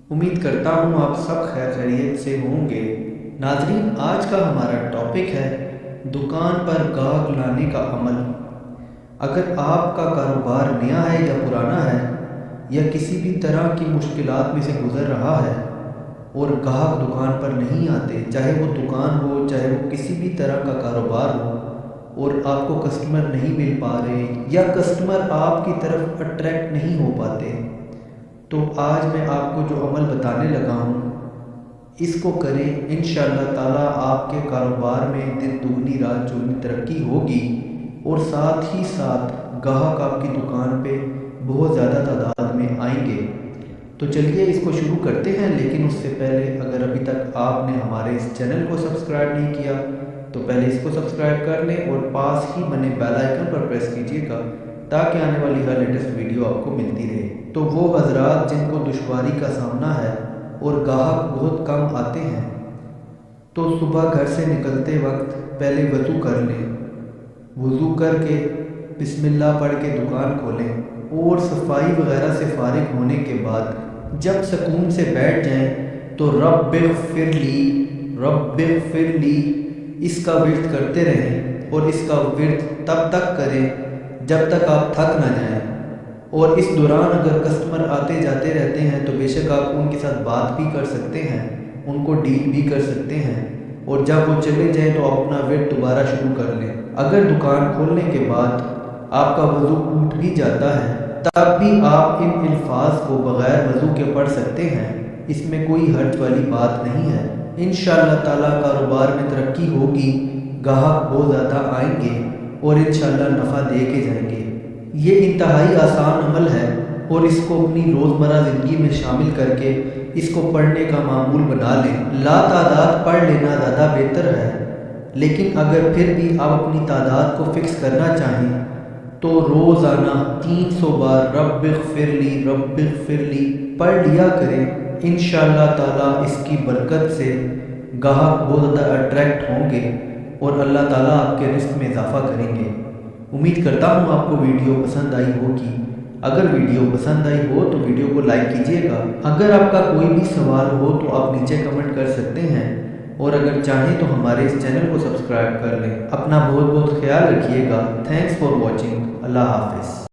امید کرتا ہوں آپ سب خیر خیریت سے ہوں گے۔ ناظرین، آج کا ہمارا ٹاپک ہے دکان پر گاہک لانے کا عمل۔ اگر آپ کا کاروبار نیا ہے یا پرانا ہے یا کسی بھی طرح کی مشکلات میں سے گزر رہا ہے اور گاہک دکان پر نہیں آتے، چاہے وہ دکان ہو چاہے وہ کسی بھی طرح کا کاروبار ہو، اور آپ کو کسٹمر نہیں مل پا رہے یا کسٹمر آپ کی طرف اٹریکٹ نہیں ہو پاتے، تو آج میں آپ کو جو عمل بتانے لگا ہوں اس کو کریں، انشاءاللہ تعالیٰ آپ کے کاروبار میں دن دگنی رات چوگنی ترقی ہوگی، اور ساتھ ہی ساتھ گاہک آپ کی دکان پہ بہت زیادہ تعداد میں آئیں گے۔ تو چلیے اس کو شروع کرتے ہیں، لیکن اس سے پہلے اگر ابھی تک آپ نے ہمارے اس چینل کو سبسکرائب نہیں کیا تو پہلے اس کو سبسکرائب کر لیں اور پاس ہی بنے بیل آئیکن پر پریس کیجیے گا تاکہ آنے والی ہر لیٹسٹ ویڈیو آپ کو ملتی رہے۔ تو وہ حضرات جن کو دشواری کا سامنا ہے اور گاہک بہت کم آتے ہیں، تو صبح گھر سے نکلتے وقت پہلے وضو کر لیں، وضو کر کے بسم اللہ پڑھ کے دکان کھولیں، اور صفائی وغیرہ سے فارغ ہونے کے بعد جب سکون سے بیٹھ جائیں تو رب اغفر لی رب اغفر لی اس کا ورد کرتے رہیں، اور اس کا ورد تب تک کریں جب تک آپ تھک نہ جائیں۔ اور اس دوران اگر کسٹمر آتے جاتے رہتے ہیں تو بے شک آپ ان کے ساتھ بات بھی کر سکتے ہیں، ان کو ڈیل بھی کر سکتے ہیں، اور جب وہ چلے جائیں تو اپنا ورد دوبارہ شروع کر لیں۔ اگر دکان کھولنے کے بعد آپ کا وضو ٹوٹ بھی جاتا ہے تب بھی آپ ان الفاظ کو بغیر وضو کے پڑھ سکتے ہیں، اس میں کوئی حرج والی بات نہیں ہے۔ انشاءاللہ تعالیٰ کاروبار میں ترقی ہوگی، گاہک بہت زیادہ آئیں گے اور انشاءاللہ نفع دے کے جائیں گے۔ یہ انتہائی آسان عمل ہے، اور اس کو اپنی روزمرہ زندگی میں شامل کر کے اس کو پڑھنے کا معمول بنا لیں۔ لا تعداد پڑھ لینا زیادہ بہتر ہے، لیکن اگر پھر بھی آپ اپنی تعداد کو فکس کرنا چاہیں تو روزانہ 300 بار رب اغفر لی پڑھ لیا کریں۔ انشاءاللہ تعالیٰ اس کی برکت سے گاہک بہت زیادہ اٹریکٹ ہوں گے اور اللہ تعالیٰ آپ کے رزق میں اضافہ کریں گے۔ امید کرتا ہوں آپ کو ویڈیو پسند آئی ہوگی۔ اگر ویڈیو پسند آئی ہو تو ویڈیو کو لائک کیجیے گا۔ اگر آپ کا کوئی بھی سوال ہو تو آپ نیچے کمنٹ کر سکتے ہیں، اور اگر چاہیں تو ہمارے اس چینل کو سبسکرائب کر لیں۔ اپنا بہت بہت خیال رکھیے گا۔ Thanks for watching. اللہ حافظ۔